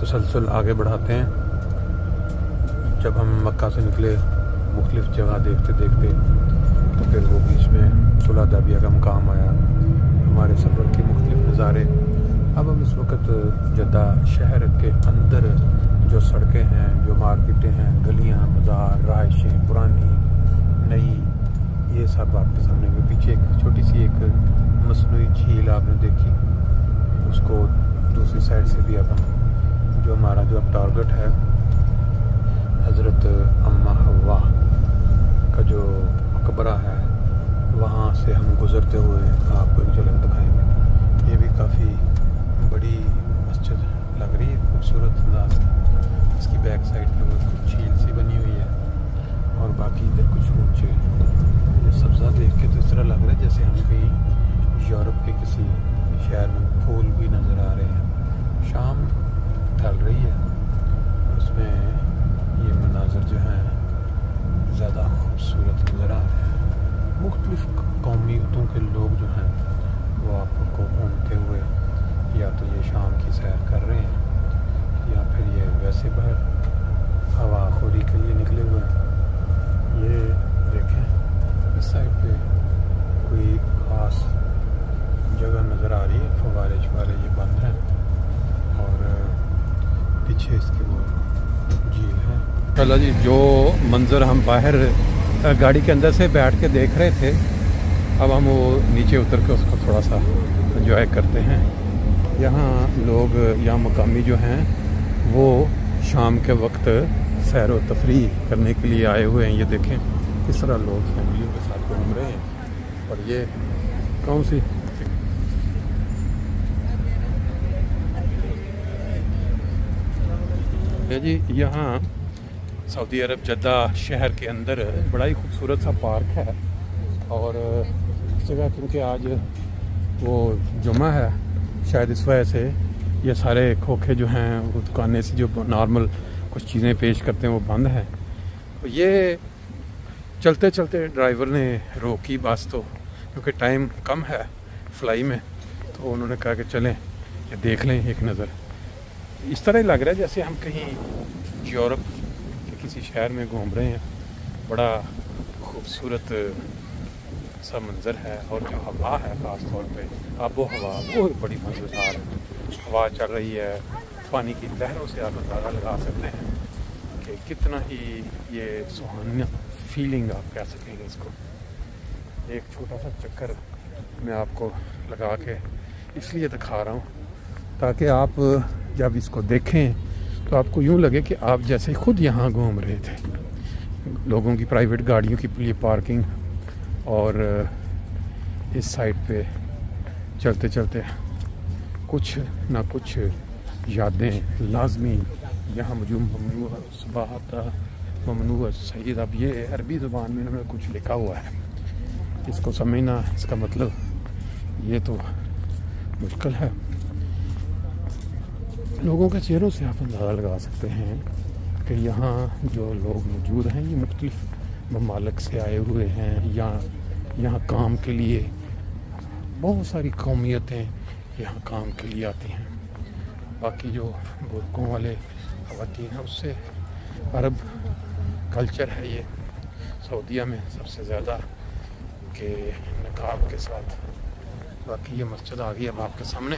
तसलसल आगे बढ़ाते हैं। जब हम मक्का से निकले मुख्तलिफ़ जगह देखते देखते तो फिर वो बीच में सुलह दाबिया का मुकाम आया, हमारे सफ़र के मुख्तलिफ़ नज़ारे। अब हम इस वक्त जद्दा शहर के अंदर जो सड़कें हैं, जो मार्केटें हैं, गलियां, बाज़ार, रहायशें, पुरानी नई, ये सब आपके सामने में। पीछे एक छोटी सी एक मसनूई झील आपने देखी, उसको दूसरी साइड से भी अब हम जो हमारा जो अब टारगेट है हज़रत अम्मा हवा का जो मकबरा है, वहाँ से हम गुज़रते हुए आपको एक झलक दिखाएंगे। ये भी काफ़ी बड़ी मस्जिद लग रही है, खूबसूरत अंदाज से। इसकी बैक साइड पे वो कुछ झील सी बनी हुई है और बाकी इधर कुछ ऊँचे, ये सब्ज़ा देख के तो इस तरह लग रहा है जैसे हम कहीं यूरोप के किसी शहर में फूल भी नज़र आ रहे हैं। शाम ढल रही है, उसमें ये मनाजर जो हैं ज़्यादा खूबसूरत नज़र आ रहे हैं। मुख्तलिफ़ कौमियतों के लोग जो हैं वो आपको घूमते हुए या तो ये शाम की सैर कर रहे हैं या फिर ये वैसे बाहर हवाखोरी के लिए निकले हुए हैं। ये देखें इस साइड पे कोई ख़ास जगह नज़र आ रही है, फवारे शवारे ये बंद हैं और पीछे इसके वो झील है। चलो जी, जो मंज़र हम बाहर गाड़ी के अंदर से बैठ के देख रहे थे, अब हम वो नीचे उतर के उसको थोड़ा सा एंजॉय करते हैं। यहाँ लोग, यहाँ मकामी जो हैं वो शाम के वक्त सैर व तफरीह करने के लिए आए हुए हैं। ये देखें किस तरह लोग फैमिलियों के साथ घूम रहे हैं। और ये कौन सी जी, यहाँ सऊदी अरब जद्दा शहर के अंदर बड़ा ही खूबसूरत सा पार्क है। और इस जगह क्योंकि आज वो जुम्मा है, शायद इस वजह से ये सारे खोखे जो हैं वो दुकानें से जो नॉर्मल कुछ चीज़ें पेश करते हैं वो बंद हैं। तो ये चलते चलते ड्राइवर ने रोकी बस, तो क्योंकि टाइम कम है फ्लाई में, तो उन्होंने कहा कि चलें ये देख लें एक नज़र। इस तरह ही लग रहा है जैसे हम कहीं यूरोप के किसी शहर में घूम रहे हैं। बड़ा खूबसूरत सा मंज़र है और जो हवा है ख़ास तौर पे आबो हवा वो बड़ी मज़ेदार हवा चल रही है। पानी की लहरों से आप अंदाज़ा लगा सकते हैं कि कितना ही ये सुहाना फीलिंग आप कह सकेंगे इसको। एक छोटा सा चक्कर मैं आपको लगा के इसलिए दिखा रहा हूँ ताकि आप जब इसको देखें तो आपको यूँ लगे कि आप जैसे खुद यहाँ घूम रहे थे। लोगों की प्राइवेट गाड़ियों की लिए पार्किंग और इस साइड पे चलते चलते कुछ ना कुछ यादें लाजमी यहाँ मौजूद। ममनू सईद, अब ये अरबी ज़ुबान में इन्होंने कुछ लिखा हुआ है, इसको समझना, इसका मतलब ये तो मुश्किल है। लोगों के चेहरों से आप अंदाज़ा लगा सकते हैं कि यहाँ जो लोग मौजूद हैं ये मुख्तलिफ़ ममालिक से आए हुए हैं या यहाँ काम के लिए। बहुत सारी कौमियतें यहाँ काम के लिए आती हैं। बाकी जो बुर्कों वाले ख़वातीन हैं उससे अरब कल्चर है ये सऊदीया में सबसे ज़्यादा के नकाब के साथ। बाकी ये मस्जिद आ गई अब आपके सामने।